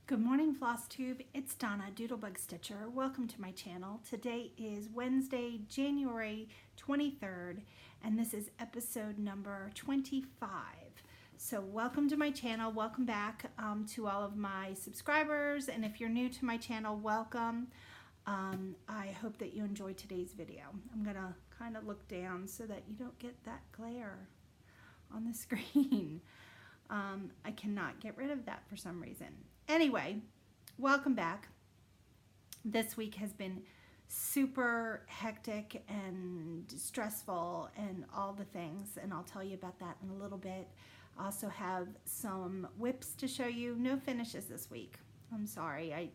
Good morning, Flosstube. It's Donna, Doodlebug Stitcher. Welcome to my channel. Today is Wednesday, January 23rd, and this is episode number 25. So welcome to my channel. Welcome back to all of my subscribers, and if you're new to my channel, welcome. I hope that you enjoyed today's video. I'm going to kind of look down so that you don't get that glare on the screen. I cannot get rid of that for some reason. Anyway, welcome back. This week has been super hectic and stressful and all the things, and I'll tell you about that in a little bit. I also have some WIPS to show you. No finishes this week. I'm sorry.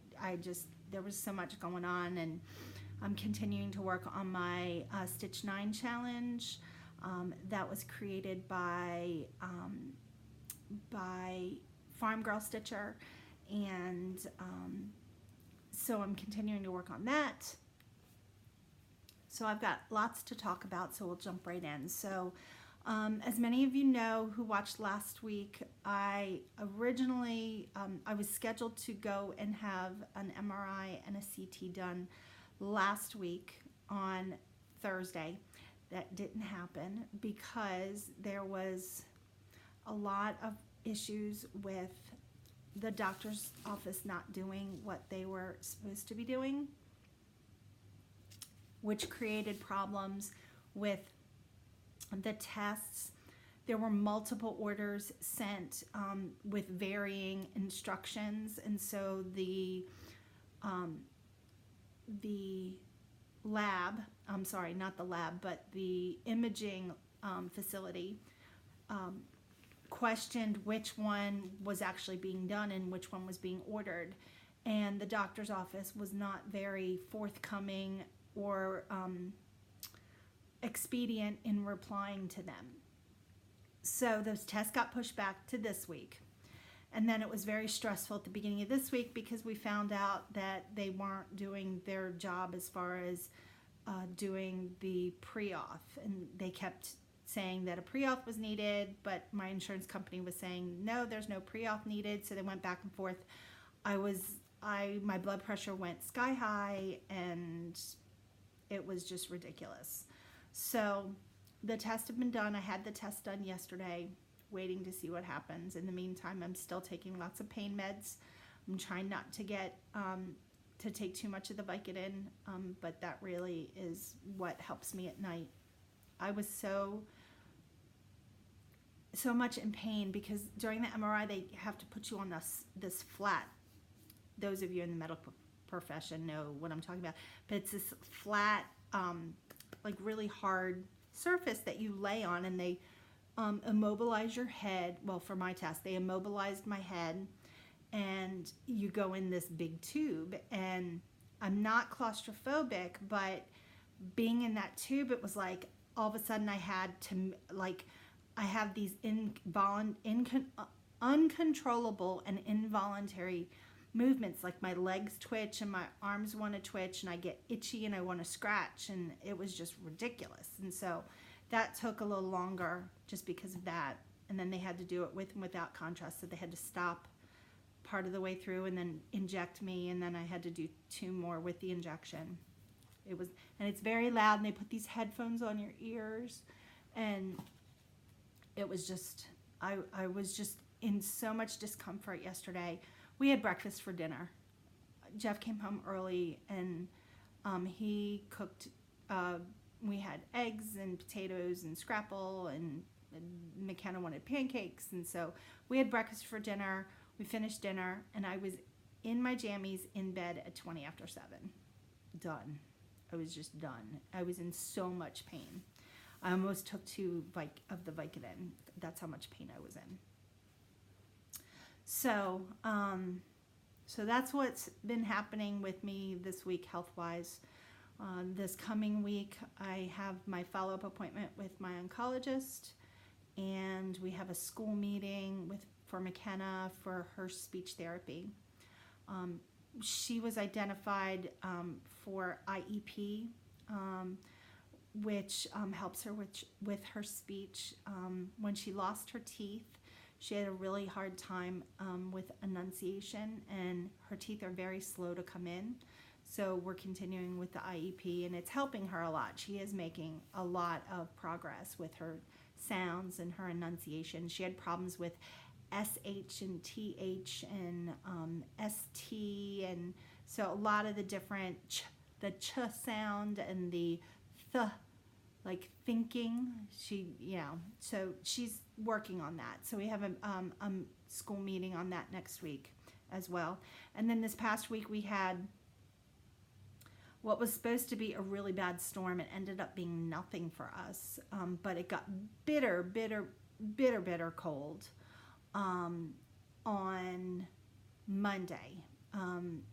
There was so much going on, and I'm continuing to work on my Stitch 9 challenge that was created by Farm Girl Stitcher, and so I'm continuing to work on that. So I've got lots to talk about, so we'll jump right in. So as many of you know who watched last week, I originally I was scheduled to go and have an MRI and a CT done last week on Thursday. That didn't happen because there was a lot of issues with the doctor's office not doing what they were supposed to be doing, which created problems with the tests. There were multiple orders sent with varying instructions, and so the lab, I'm sorry, not the lab, but the imaging facility questioned which one was actually being done and which one was being ordered, and the doctor's office was not very forthcoming or expedient in replying to them. So those tests got pushed back to this week, and then it was very stressful at the beginning of this week because we found out that they weren't doing their job as far as doing the pre-auth, and they kept saying that a pre-auth was needed, but my insurance company was saying no, there's no pre-auth needed. So they went back and forth. My blood pressure went sky high, and it was just ridiculous. So the tests have been done. I had the test done yesterday, waiting to see what happens. In the meantime, I'm still taking lots of pain meds. I'm trying not to get to take too much of the Vicodin, but that really is what helps me at night. I was so much in pain because during the MRI they have to put you on this flat. Those of you in the medical profession know what I'm talking about. But it's this flat, like really hard surface that you lay on, and they immobilize your head. Well, for my test, they immobilized my head, and you go in this big tube. And I'm not claustrophobic, but being in that tube, it was like all of a sudden I had to, I have these uncontrollable and involuntary movements, like my legs twitch and my arms want to twitch, and I get itchy and I want to scratch, and it was just ridiculous. And so that took a little longer just because of that. And then they had to do it with and without contrast, so they had to stop part of the way through and then inject me, and then I had to do 2 more with the injection. And it's very loud, and they put these headphones on your ears, and it was just, I was just in so much discomfort yesterday. We had breakfast for dinner. Jeff came home early, and he cooked, we had eggs and potatoes and scrapple, and McKenna wanted pancakes, and so we had breakfast for dinner. We finished dinner, and I was in my jammies in bed at 20 after 7. Done. I was just done. I was in so much pain. I almost took 2 of the Vicodin. That's how much pain I was in. So, so that's what's been happening with me this week health-wise. This coming week, I have my follow-up appointment with my oncologist, and we have a school meeting for McKenna for her speech therapy. She was identified for IEP, which helps her with her speech. When she lost her teeth, She had a really hard time with enunciation, and her teeth are very slow to come in. So we're continuing with the IEP, and it's helping her a lot. She is making a lot of progress with her sounds and her enunciation. She had problems with SH and TH and ST, and so a lot of the different the ch sound and the th, like thinking. So she's working on that. So we have a school meeting on that next week as well. And then this past week we had what was supposed to be a really bad storm. It ended up being nothing for us, but it got bitter cold on Monday.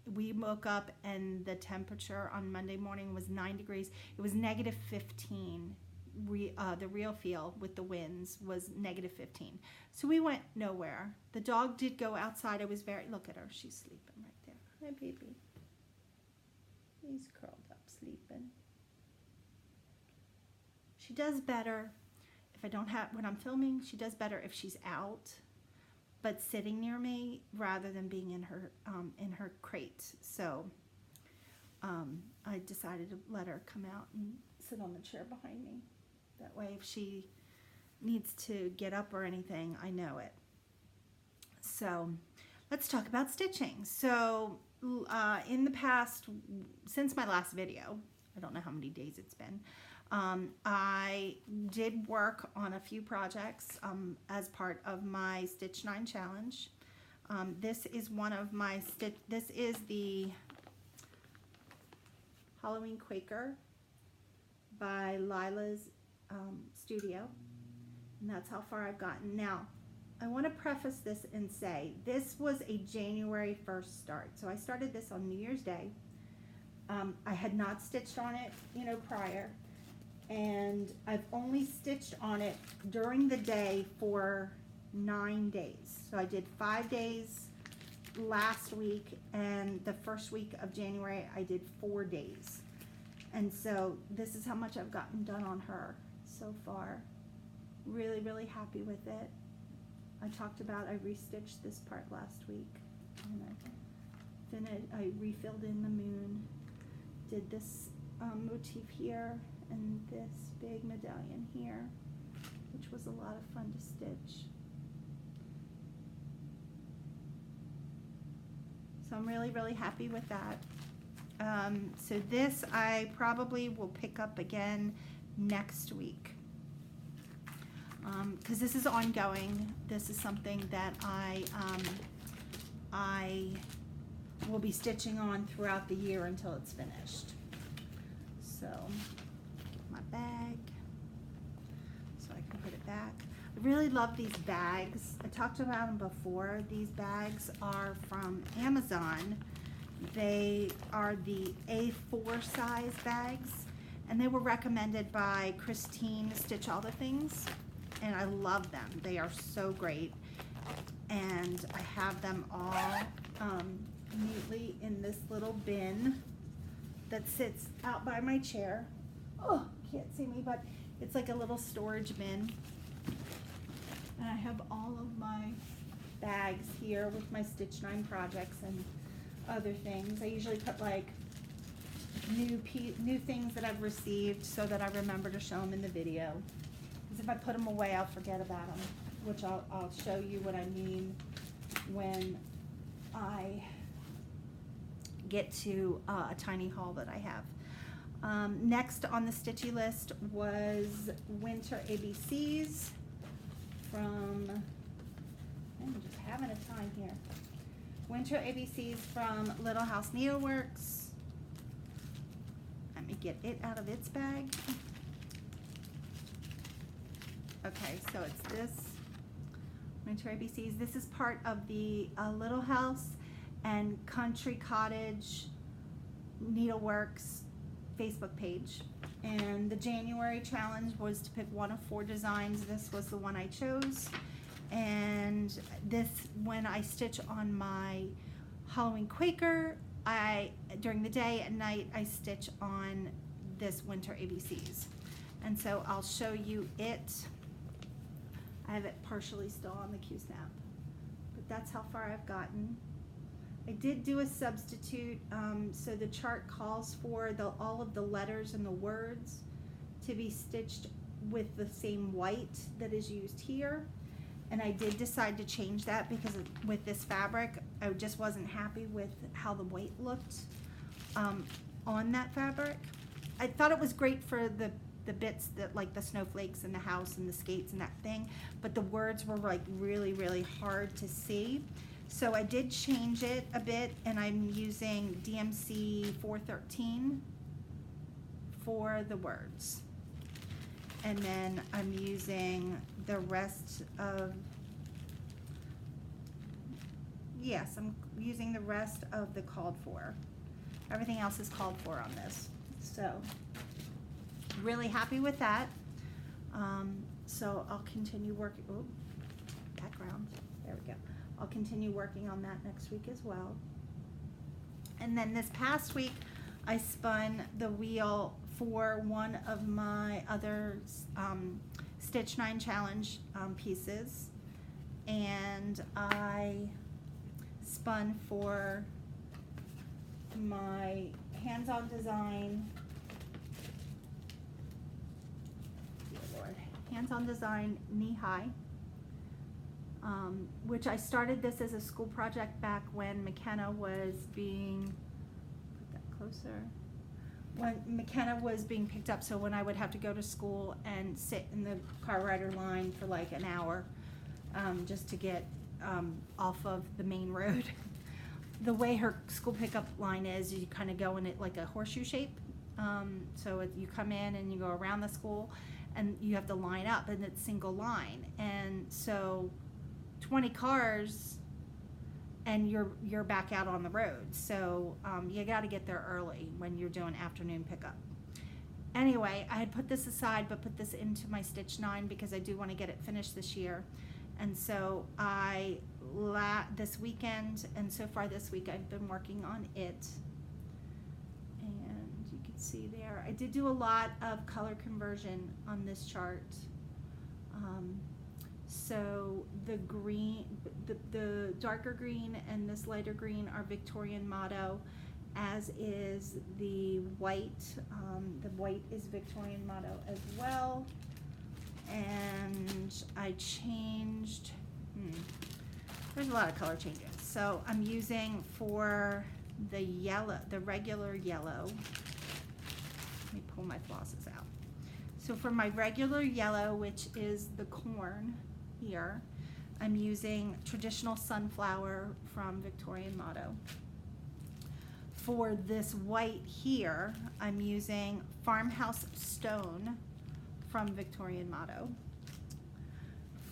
We woke up and the temperature on Monday morning was 9 degrees. It was negative 15. The real feel with the winds was negative 15. So we went nowhere. The dog did go outside. Look at her. She's sleeping right there. Hi, baby. He's curled up sleeping. She does better if I don't have, when I'm filming, she does better if she's out, but sitting near me rather than being in her crate. So I decided to let her come out and sit on the chair behind me. That way if she needs to get up or anything, I know it. So let's talk about stitching. So in the past, since my last video, I don't know how many days it's been, I did work on a few projects as part of my Stitch 9 challenge. This is one of my this is the Halloween Quaker by Lila's studio, and that's how far I've gotten. Now, I want to preface this and say this was a January 1st start. So I started this on New Year's Day. I had not stitched on it, prior, and I've only stitched on it during the day for 9 days. So I did 5 days last week, and the first week of January I did 4 days. And so this is how much I've gotten done on her so far. Really, really happy with it. I talked about I restitched this part last week. And I refilled in the moon, did this motif here and this big medallion here, which was a lot of fun to stitch. So I'm really, really happy with that. So this I probably will pick up again next week. Because this is ongoing. This is something that I will be stitching on throughout the year until it's finished. So my bag, so I can put it back. I really love these bags. I talked about them before. These bags are from Amazon. They are the A4 size bags, and they were recommended by Christine Stitch All the Things. And I love them. They are so great. And I have them all neatly in this little bin that sits out by my chair. Oh, can't see me, but it's like a little storage bin. And I have all of my bags here with my Stitch 9 projects and other things. I usually put like new things that I've received so that I remember to show them in the video. If I put them away, I'll forget about them, which I'll show you what I mean when I get to a tiny haul that I have. Next on the stitchy list was Winter ABCs from, I'm just having a time here. Winter ABCs from Little House Needleworks. Let me get it out of its bag. Okay, so it's this Winter ABCs. This is part of the Little House and Country Cottage Needleworks Facebook page. And the January challenge was to pick one of 4 designs. This was the one I chose. And this, when I stitch on my Halloween Quaker, during the day, at night, I stitch on this Winter ABCs. And so I'll show you it I have it partially still on the Q-snap, but that's how far I've gotten. I did do a substitute, so the chart calls for all of the letters and the words to be stitched with the same white that is used here. And I did decide to change that because with this fabric, I just wasn't happy with how the white looked on that fabric. I thought it was great for the bits that like the snowflakes and the house and the skates and that thing, but the words were like really, really hard to see. So I did change it a bit, and I'm using DMC 413 for the words. And then I'm using the rest of, yes, I'm using the rest of the called for. Everything else is called for on this. So really happy with that. So I'll continue working, oh, background, there we go. I'll continue working on that next week as well. And then this past week, I spun the wheel for one of my other Stitch 9 Challenge pieces. And I spun for my hands-on design, dear Lord, hands-on design knee-high. Which I started this as a school project back when McKenna was being, put that closer, when McKenna was being picked up, so when I would have to go to school and sit in the car rider line for like an hour just to get off of the main road. The way her school pickup line is, you kind of go in it like a horseshoe shape. So you come in and you go around the school and you have to line up, and it's single line. And so 20 cars and you're back out on the road. So you got to get there early when you're doing afternoon pickup. Anyway, I had put this aside but put this into my Stitch 9 because I do want to get it finished this year. And so this weekend and so far this week I've been working on it. And you can see there, I did do a lot of color conversion on this chart. So the green, the darker green and this lighter green are Victorian motto, as is the white. The white is Victorian motto as well. And I changed, there's a lot of color changes. So I'm using for the yellow, the regular yellow, let me pull my flosses out. So for my regular yellow, which is the corn here, I'm using traditional sunflower from Victorian motto. For this white here, I'm using farmhouse stone from Victorian motto.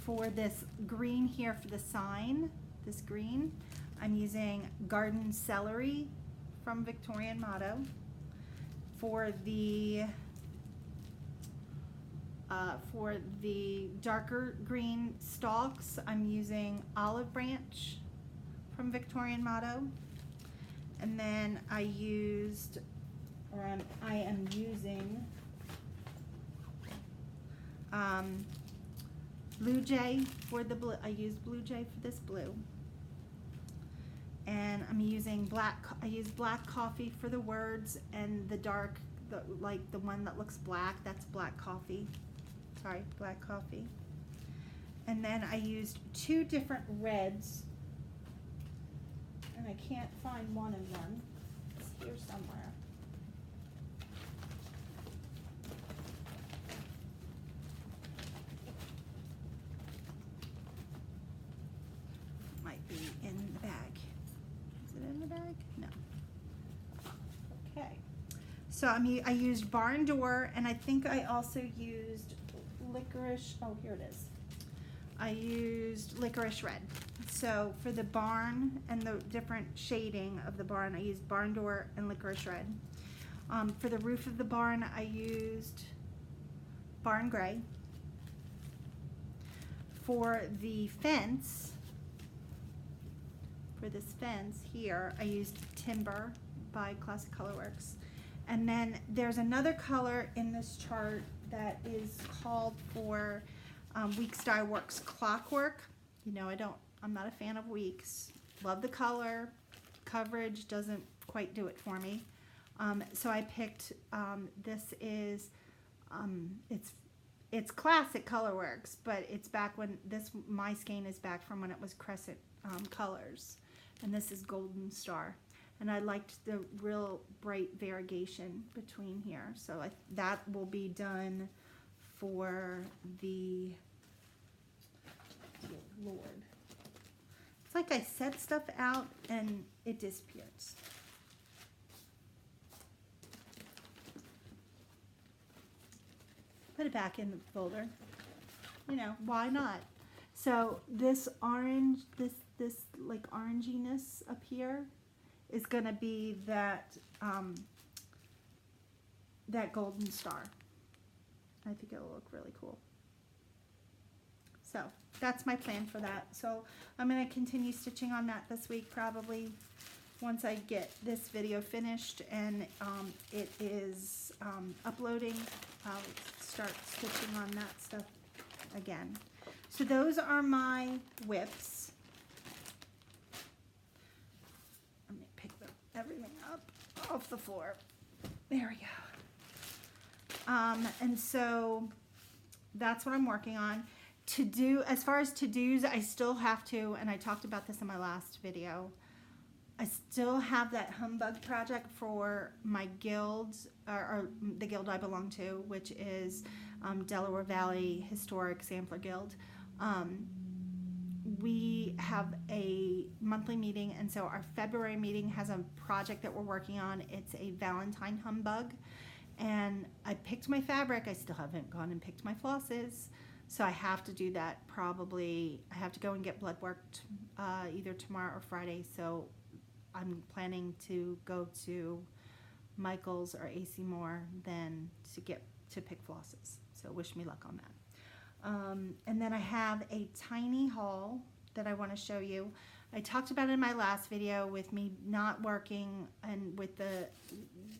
For this green here for the sign, this green, I'm using garden celery from Victorian motto. For the darker green stalks, I'm using olive branch from Victorian motto. And then I am using Blue Jay for the blue. I used Blue Jay for this blue. And I'm using I use black coffee for the words, and the dark, like the one that looks black, that's black coffee. Sorry, black coffee. And then I used two different reds, and I can't find one of them. It's here somewhere. Might be in the bag. Is it in the bag? No. Okay. So I used barn door, and I think I also used licorice. Oh, here it is. I used licorice red. So for the barn and the different shading of the barn, I used barn door and licorice red. For the roof of the barn, I used barn gray. For the fence, for this fence here, I used timber by Classic Colorworks. And then there's another color in this chart that is called for Weeks Dye Works Clockwork. You know, I'm not a fan of Weeks. Love the color. Coverage doesn't quite do it for me. So I picked, this is, it's classic Colorworks, but it's back when my skein is back from when it was Crescent colors. And this is Golden Star. And I liked the real bright variegation between here. So that will be done for the, dear Lord. It's like I set stuff out and it disappears. Put it back in the folder. You know, why not? So this orange, this like oranginess up here is going to be that that Golden Star. I think it'll look really cool. So that's my plan for that. So I'm going to continue stitching on that this week, probably once I get this video finished and it is uploading. I'll start stitching on that stuff again. So those are my WIPS. Let me pick everything up off the floor. There we go. And so that's what I'm working on. As far as to-dos, I still have to, and I talked about this in my last video, I still have that humbug project for my guild, or the guild I belong to, which is Delaware Valley Historic Sampler Guild. We have a monthly meeting, and so our February meeting has a project that we're working on. It's a Valentine humbug, and I picked my fabric. I still haven't gone and picked my flosses, so I have to do that probably. I have to go and get blood worked either tomorrow or Friday, so I'm planning to go to Michael's or AC Moore then to pick flosses. So wish me luck on that. And then I have a tiny haul that I want to show you. I talked about it in my last video with me not working and with the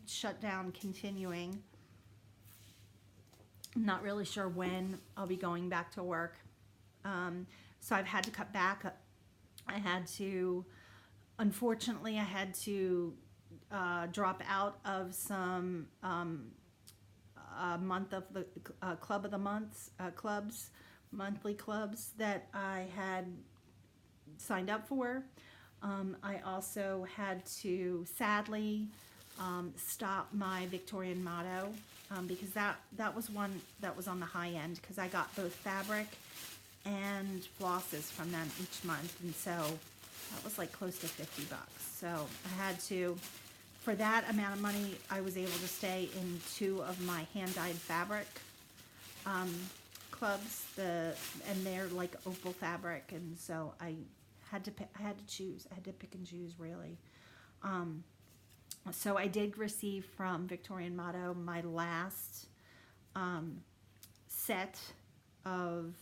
shutdown continuing. I'm not really sure when I'll be going back to work. So I've had to cut back. Unfortunately, I had to drop out of some month of the club of the months monthly clubs that I had signed up for. I also had to sadly stop my Victorian motto because that was one that was on the high end, because I got both fabric and flosses from them each month, and so that was like close to $50. So I had to, for that amount of money, I was able to stay in 2 of my hand-dyed fabric clubs, and they're like opal fabric, and so I had to pick and choose really. So I did receive from Victorian Motto my last set of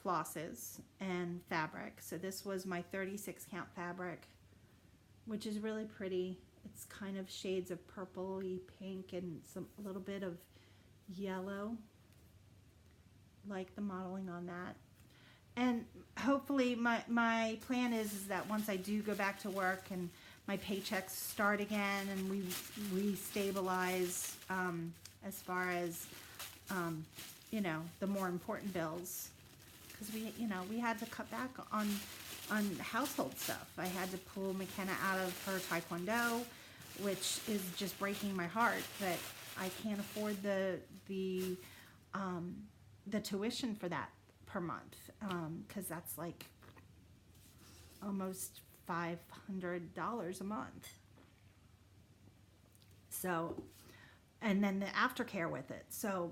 flosses and fabric. So this was my 36 count fabric, which is really pretty. It's kind of shades of purpley pink and a little bit of yellow, like the modeling on that. And hopefully my plan is that once I do go back to work and my paychecks start again and we restabilize as far as you know, the more important bills, because we had to cut back on household stuff. I had to pull McKenna out of her taekwondo, which is just breaking my heart that I can't afford the tuition for that per month, because that's like almost $500 a month. So, and then the aftercare with it. So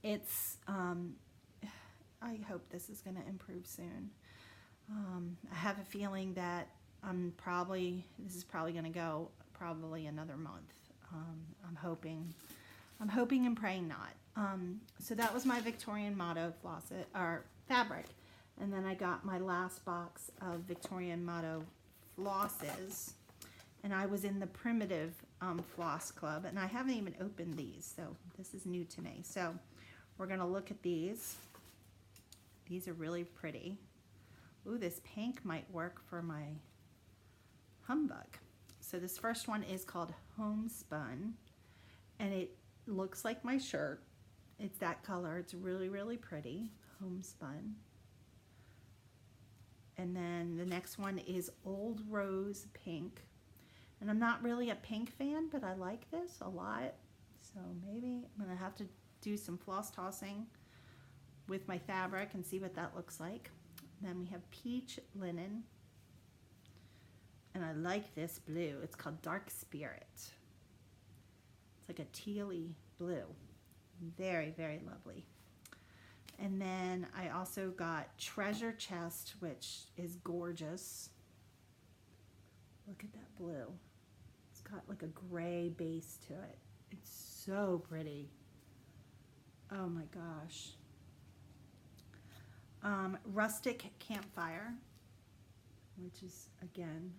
it's, I hope this is going to improve soon. I have a feeling that this is probably going to go probably another month. I'm hoping and praying not. So that was my Victorian Motto flosset or fabric, and then I got my last box of Victorian Motto flosses, and I was in the Primitive Floss Club, and I haven't even opened these, so this is new to me. So we're going to look at these. These are really pretty. Ooh, this pink might work for my humbug. So this first one is called Homespun, and it looks like my shirt. It's that color. It's really, really pretty. Homespun. And then the next one is Old Rose Pink. And I'm not really a pink fan, but I like this a lot. So maybe I'm going to have to do some floss tossing with my fabric and see what that looks like. Then we have Peach Linen. And I like this blue. It's called Dark Spirit. It's like a tealy blue. Very, very lovely. And then I also got Treasure Chest, which is gorgeous. Look at that blue. It's got like a gray base to it. It's so pretty. Oh my gosh. Rustic Campfire, which is, again,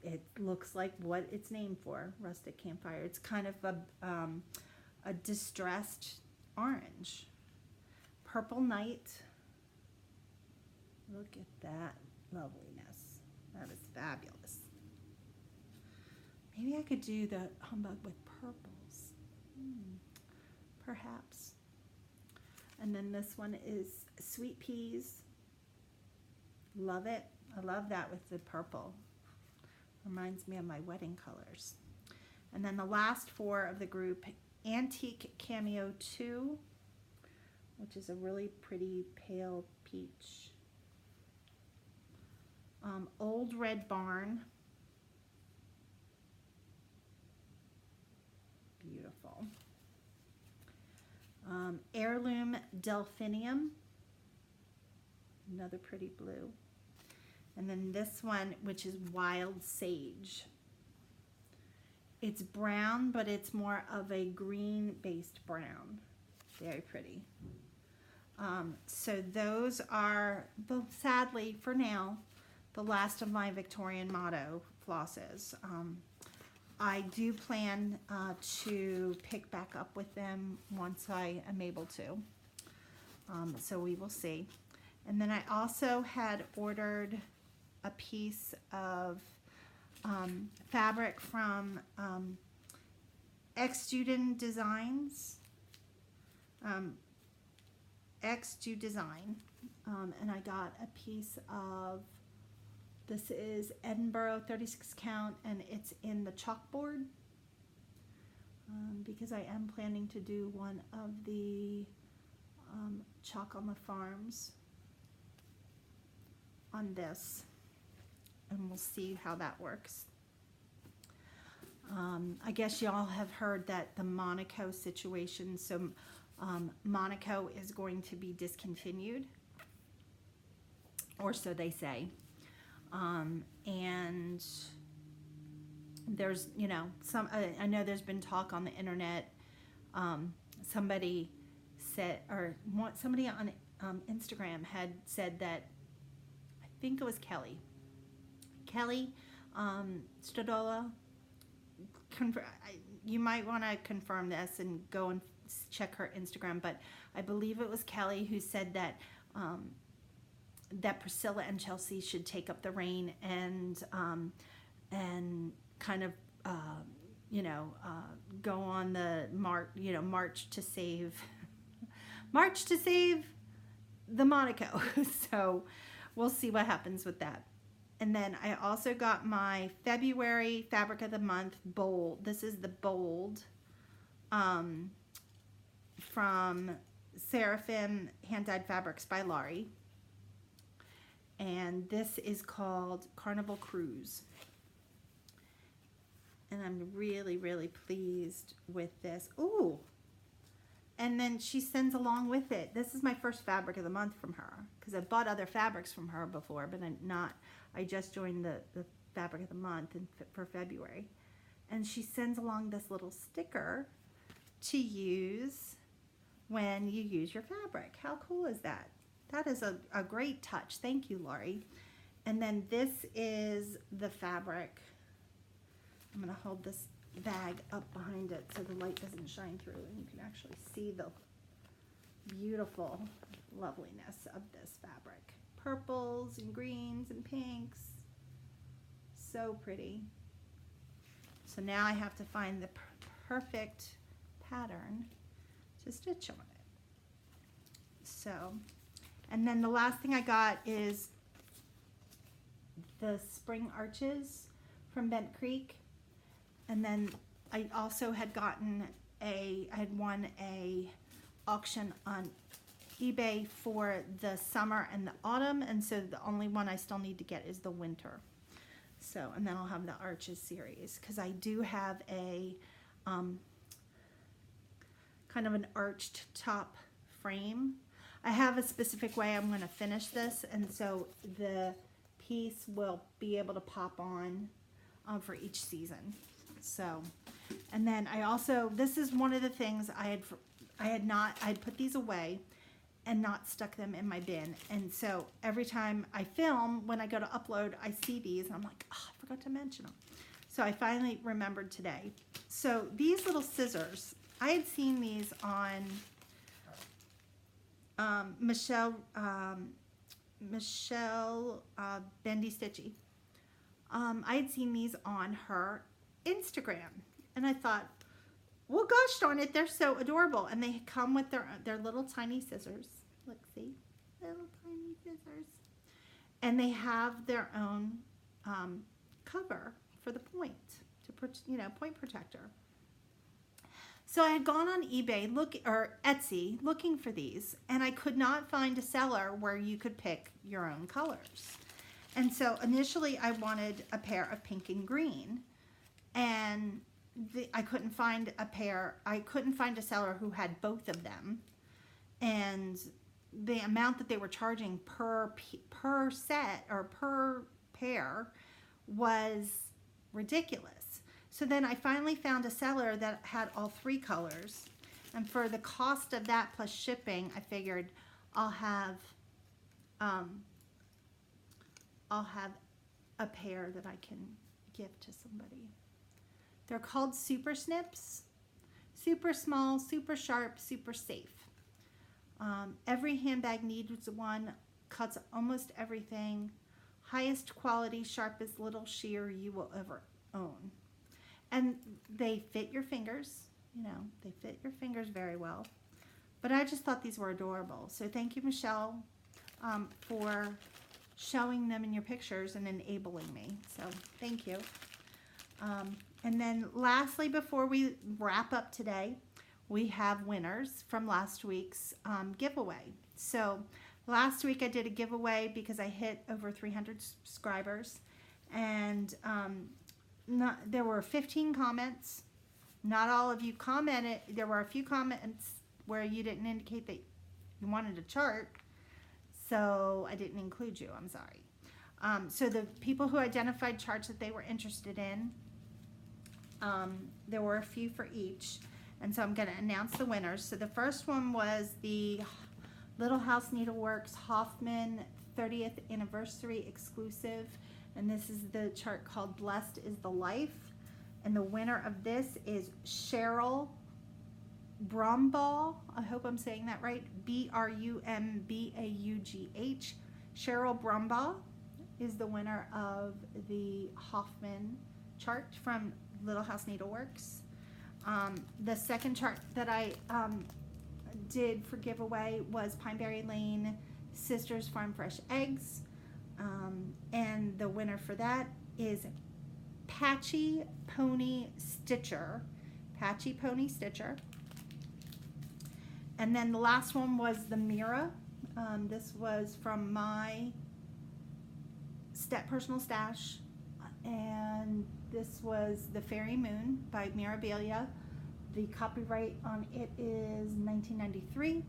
it looks like what it's named for, Rustic Campfire. It's kind of a distressed orange. Purple Night. Look at that loveliness. That is fabulous. Maybe I could do the humbug with purples. Perhaps. And then this one is Sweet Peas. Love it. I love that with the purple. Reminds me of my wedding colors. And then the last four of the group, Antique Cameo 2, which is a really pretty pale peach. Old Red Barn. Beautiful. Heirloom Delphinium. Another pretty blue. And then this one, which is Wild Sage. It's brown, but it's more of a green-based brown. Very pretty. So those are, sadly, for now, the last of my Victorian Motto flosses. I do plan to pick back up with them once I am able to. So we will see. And then I also had ordered a piece of fabric from X-Student Designs, X-Do Design, and I got a piece of, this is Edinburgh 36 count, and it's in the chalkboard, because I am planning to do one of the Chalk on the Farms on this, and we'll see how that works. I guess y'all have heard that the Monaco situation, so Monaco is going to be discontinued, or so they say. And there's, you know, I know there's been talk on the internet. Somebody said, or somebody on Instagram had said that, I think it was Kelly Stodola. You might want to confirm this and go and check her Instagram, but I believe it was Kelly who said that that Priscilla and Chelsea should take up the reign and kind of go on the march to save the Monaco. So we'll see what happens with that. And then I also got my February Fabric of the Month Bold. This is the Bold from Seraphim Hand-Dyed Fabrics by Laurie. And this is called Carnival Cruise. And I'm really, really pleased with this. Ooh! And then she sends along with it. This is my first Fabric of the Month from her, because I've bought other fabrics from her before, but I just joined the Fabric of the Month for February. And she sends along this little sticker to use when you use your fabric. How cool is that? That is a great touch. Thank you, Laurie. And then this is the fabric. I'm going to hold this bag up behind it so the light doesn't shine through and you can actually see beautiful loveliness of this fabric. Purples and greens and pinks. So pretty. So now I have to find the perfect pattern to stitch on it. So, and then the last thing I got is the spring arches from Bent Creek. And then I also had gotten I had won a auction on eBay for the summer and the autumn, and so the only one I still need to get is the winter. So, and then I'll have the arches series, because I do have a kind of an arched top frame. I have a specific way I'm going to finish this, and so the piece will be able to pop on for each season. So, and then I also, this is one of the things I'd put these away and not stuck them in my bin. And so every time I film, when I go to upload, I see these and I'm like, oh, I forgot to mention them. So I finally remembered today. So these little scissors, I had seen these on Michelle Bendy Stitchy. I had seen these on her Instagram, and I thought, well, gosh darn it, they're so adorable. And they come with their little tiny scissors. Look, see? Little tiny scissors. And they have their own cover for the point, point protector. So I had gone on eBay or Etsy looking for these, and I could not find a seller where you could pick your own colors. And so initially I wanted a pair of pink and green, and I couldn't find a seller who had both of them, and the amount that they were charging per set or per pair was ridiculous. So then I finally found a seller that had all three colors, and for the cost of that plus shipping, I figured I'll have a pair that I can give to somebody. They're called Super Snips. Super small, super sharp, super safe. Every handbag needs one, cuts almost everything. Highest quality, sharpest little shear you will ever own. And they fit your fingers, they fit your fingers very well. But I just thought these were adorable. So thank you, Michelle, for showing them in your pictures and enabling me. So thank you. And then lastly, before we wrap up today, we have winners from last week's giveaway. So last week I did a giveaway because I hit over 300 subscribers, and there were 15 comments. Not all of you commented. There were a few comments where you didn't indicate that you wanted a chart, so I didn't include you. I'm sorry. So the people who identified charts that they were interested in, there were a few for each, and so I'm going to announce the winners. So the first one was the Little House Needleworks Hoffman 30th Anniversary Exclusive, and this is the chart called Blessed is the Life, and the winner of this is Cheryl Brumbaughh. I hope I'm saying that right. Brumbaughh. Cheryl Brumbaughh is the winner of the Hoffman chart from Little House Needleworks. The second chart that I did for giveaway was Pineberry Lane Sisters Farm Fresh Eggs, and the winner for that is Patchy Pony Stitcher. Patchy Pony Stitcher. And then the last one was the Mira. This was from my personal stash, and this was the Fairy Moon by Mirabilia. The copyright on it is 1993,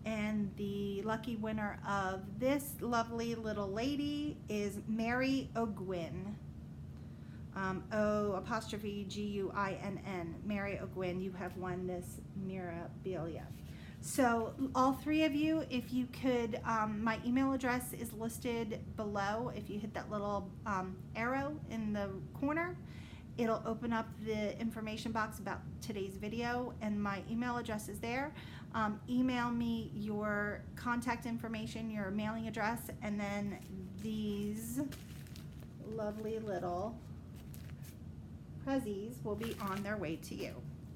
and the lucky winner of this lovely little lady is Mary O'Gwynn. O''Guinn. Mary O'Gwynn, you have won this Mirabilia. So all three of you, if you could, my email address is listed below if you hit that little arrow in the corner, It'll open up the information box about today's video, and my email address is there. Email me your contact information, your mailing address, and then these lovely little prezzies will be on their way to you.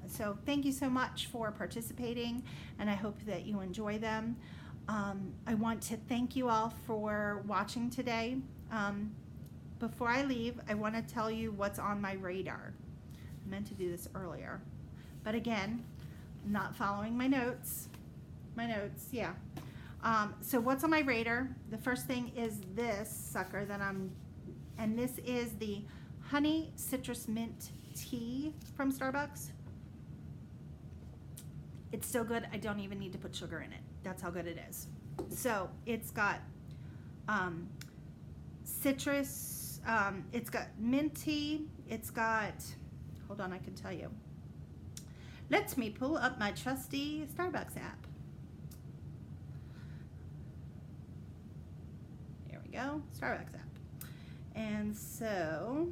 So thank you so much for participating, and I hope that you enjoy them. I want to thank you all for watching today. Before I leave, I want to tell you what's on my radar. I meant to do this earlier, but again, I'm not following my notes. Yeah. So what's on my radar? The first thing is this sucker and this is the honey citrus mint tea from Starbucks. It's so good, I don't even need to put sugar in it. That's how good it is. So it's got citrus, it's got mint tea, it's got, hold on, I can tell you. Let me pull up my trusty Starbucks app. There we go, Starbucks app. And so,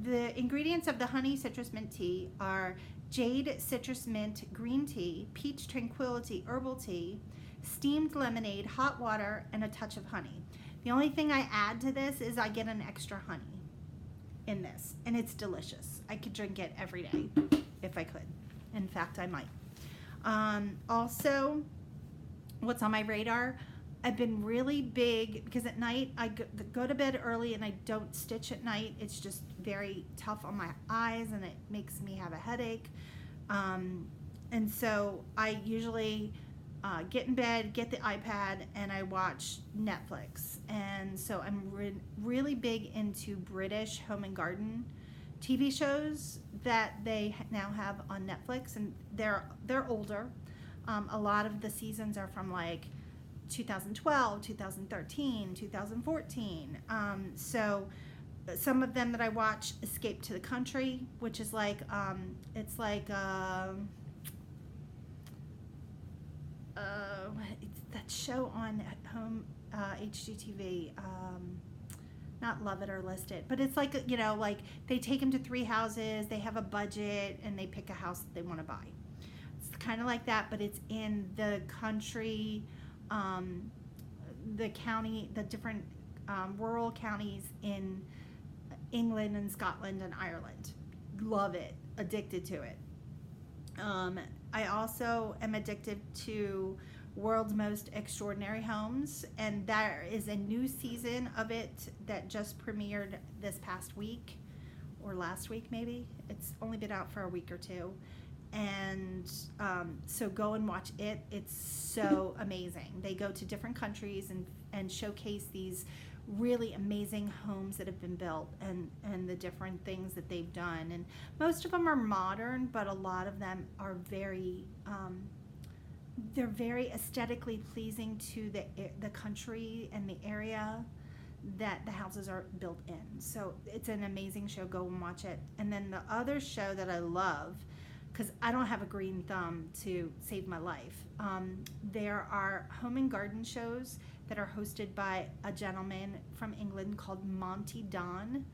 the ingredients of the honey citrus mint tea are jade citrus mint green tea, peach tranquility herbal tea, steamed lemonade, hot water, and a touch of honey. The only thing I add to this is I get an extra honey in this, and it's delicious. I could drink it every day if I could. In fact, I might. Also, what's on my radar? I've been really big because at night I go to bed early and I don't stitch at night. It's just very tough on my eyes and it makes me have a headache. And so I usually get in bed, get the iPad, and I watch Netflix. And so I'm really big into British home and garden TV shows that they now have on Netflix, and they're older. A lot of the seasons are from like 2012, 2013, 2014. So some of them that I watch, Escape to the Country, which is like it's like it's that show on home HGTV. Not Love It or List It, but it's like, you know, like they take them to 3 houses, they have a budget, and they pick a house that they want to buy. It's kind of like that, but it's in the country, the county, the different rural counties in England and Scotland and Ireland. Love it. Addicted to it. I also am addicted to World's Most Extraordinary Homes, and there is a new season of it that just premiered this past week, or last week maybe. It's only been out for a week or two, and so go and watch it. It's so amazing. They go to different countries and showcase these really amazing homes that have been built and the different things that they've done, and most of them are modern, but a lot of them are very they're very aesthetically pleasing to the country and the area that the houses are built in. So it's an amazing show. Go and watch it. And then the other show that I love, because I don't have a green thumb to save my life, there are home and garden shows that are hosted by a gentleman from England called Monty Don.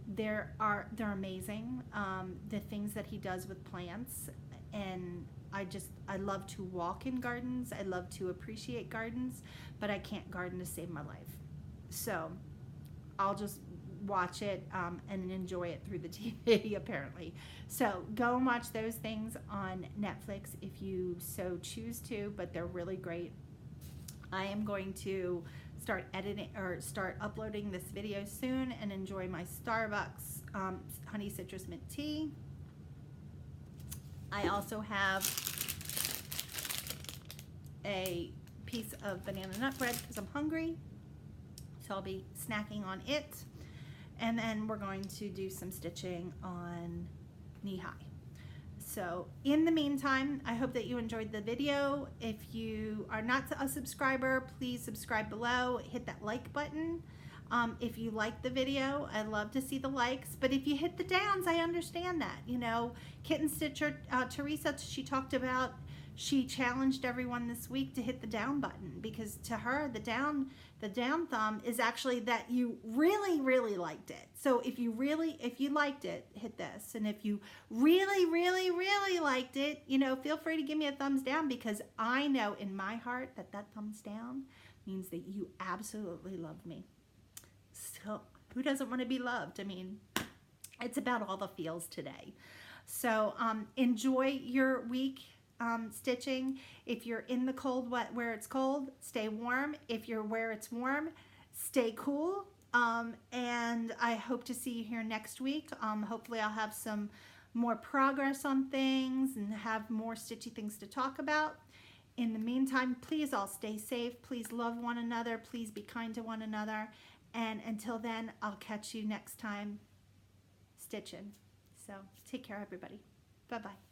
They're amazing. The things that he does with plants, and I love to walk in gardens. I love to appreciate gardens, but I can't garden to save my life. So I'll just watch it and enjoy it through the TV apparently. So go and watch those things on Netflix if you so choose to, but they're really great. I am going to start editing or start uploading this video soon and enjoy my Starbucks honey citrus mint tea. I also have a piece of banana nut bread because I'm hungry, so I'll be snacking on it. And then we're going to do some stitching on knee high. So in the meantime, I hope that you enjoyed the video. If you are not a subscriber, please subscribe below, hit that like button. If you like the video, I love to see the likes, but if you hit the downs, I understand that. You know, Kitten Stitcher, Teresa, she talked about she challenged everyone this week to hit the down button, because to her, the down thumb is actually that you really, really liked it. So if you liked it, hit this. And if you really, really, really liked it, feel free to give me a thumbs down, because I know in my heart that thumbs down means that you absolutely love me. So who doesn't want to be loved? I mean, it's about all the feels today. So enjoy your week. Stitching. If you're in the cold, where it's cold, stay warm. If you're where it's warm, stay cool. And I hope to see you here next week. Hopefully I'll have some more progress on things and have more stitchy things to talk about. In the meantime, please all stay safe. Please love one another. Please be kind to one another. And until then, I'll catch you next time stitching. So take care, everybody. Bye-bye.